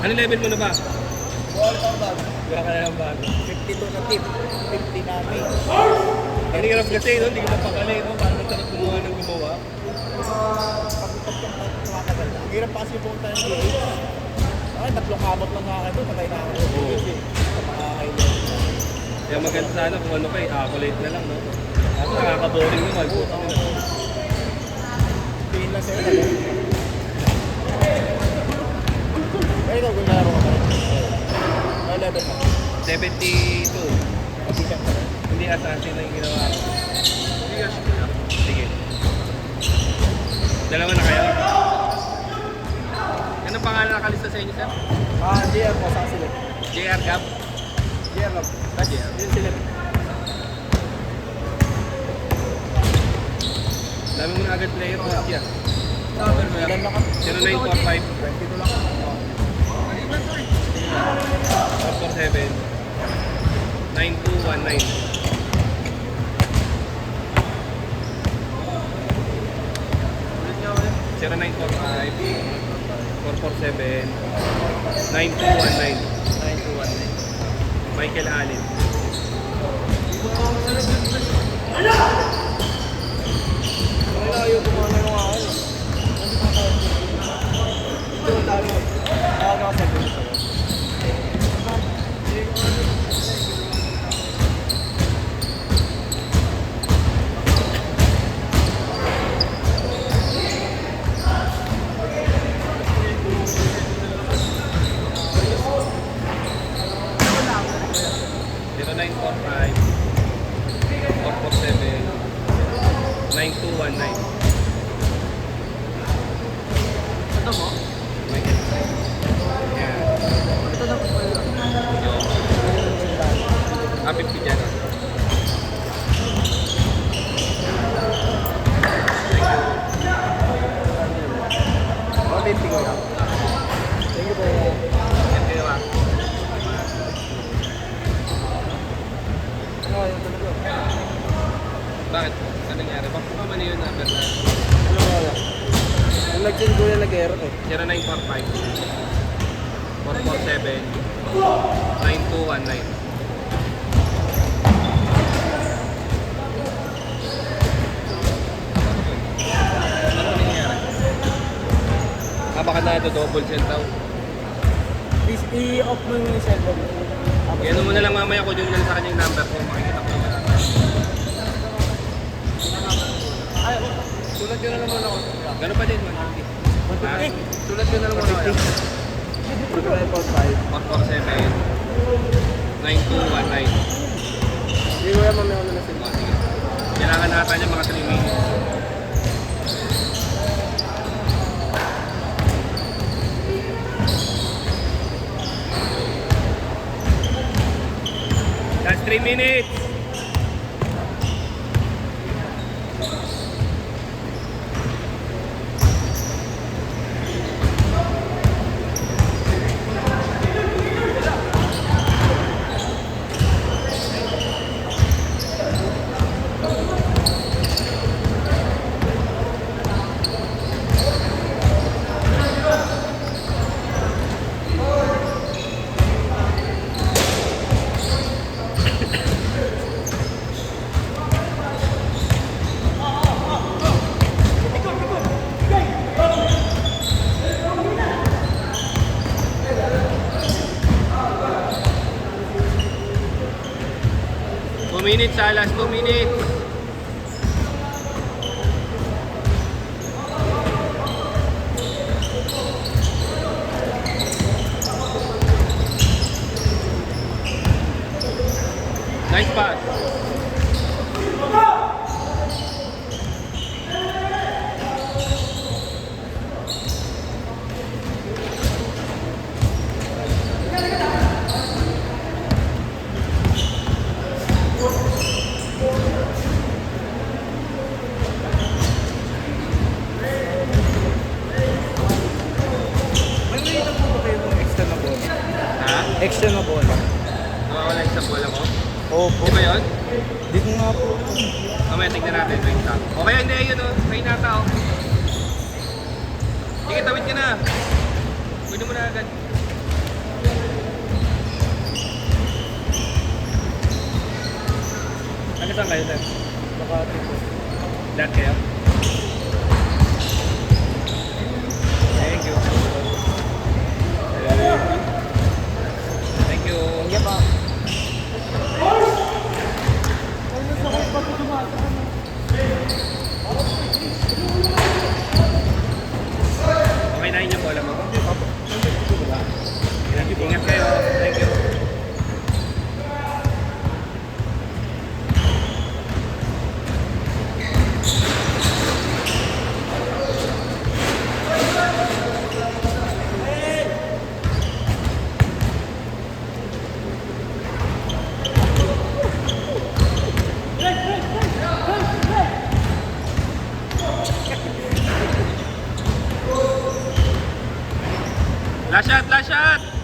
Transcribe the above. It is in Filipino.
Ano level mo na ba? Wala kang bago. Wala ka na lang bago. 52 na tip. 50 namin. Ang hirap kasi, no? Hindi ko mapakali, no? Parang sarap gumawa ng gumawa. Pag-upag ka tumatagal na. Ang hirap pa kasi pumunta ng DH. Ay, 3 kamot lang nga akin doon. Patay na ako. Oo. Sa mga kailan. Kaya maganda sana kung ano kayo, accolade na lang, no? Kasi nakaka-boring naman. Putang ina. Tingin lang sa'yo. Kaya ikaw, kung nalaro ka pa rin. Ano level mo? 72. Kapitan ka rin. Hindi assassin na yung ginawa ko. Sige. Dalawa na kayo. Anong pangalan nakalista sa inyo, sir? JR po, sa sila. JR Gab? JR lang. JR. Yun sila. Dami mo na agad player po siya. Ilan lang ka? 0945 22 lang. 447 9219. Ulit nga ulit. 0945 447 9219. 9219. Michael Allen. Ay, ayaw kumana yung akin. Ito ang dami. Nakakasagin sa ko. Ito mo? Michael. Yan. Ito na po pala. Yung Apip Pidyan. Thank you po. Yan ginawa. Ano yung talaga? Bakit? Ano nangyari? Bakit pa man yung number na Ano wala? Ang nag-send ko yung nag-error eh. 0945 447 9219. Ano nangyari? Baka na ito double send daw. Please, i-off mo yung cellphone. Yan mo na lang mamaya ko yung sa kanyang number ko. Makikita ko naman. Ay, sulat yun na naman ako. Gano'n pa din, 150. Sulat ko na lang muna kayo. 447. 447 9219. Hindi ko yan mamaya ko na send. Oh, sige. Kailangan nata niya mga 3 minutes. That's 3 minutes. Minutes, last 2 minutes. Nice pass. Extra na bola. Nawawala yung sa bola ko. Opo. Di ba yun? Di ko nga po. Mamaya tignan natin. Wait lang. O kaya hindi, yun o. May nata o. Sige, tawid ka na. Pwede mo na agad. Saan kayo, sir? Makati po. Lahat kayo? Thank you. Thank you. Sige pa. Okay na inyo po, alam mo ba? Ingat kayo. Thank you. Last shot, last shot!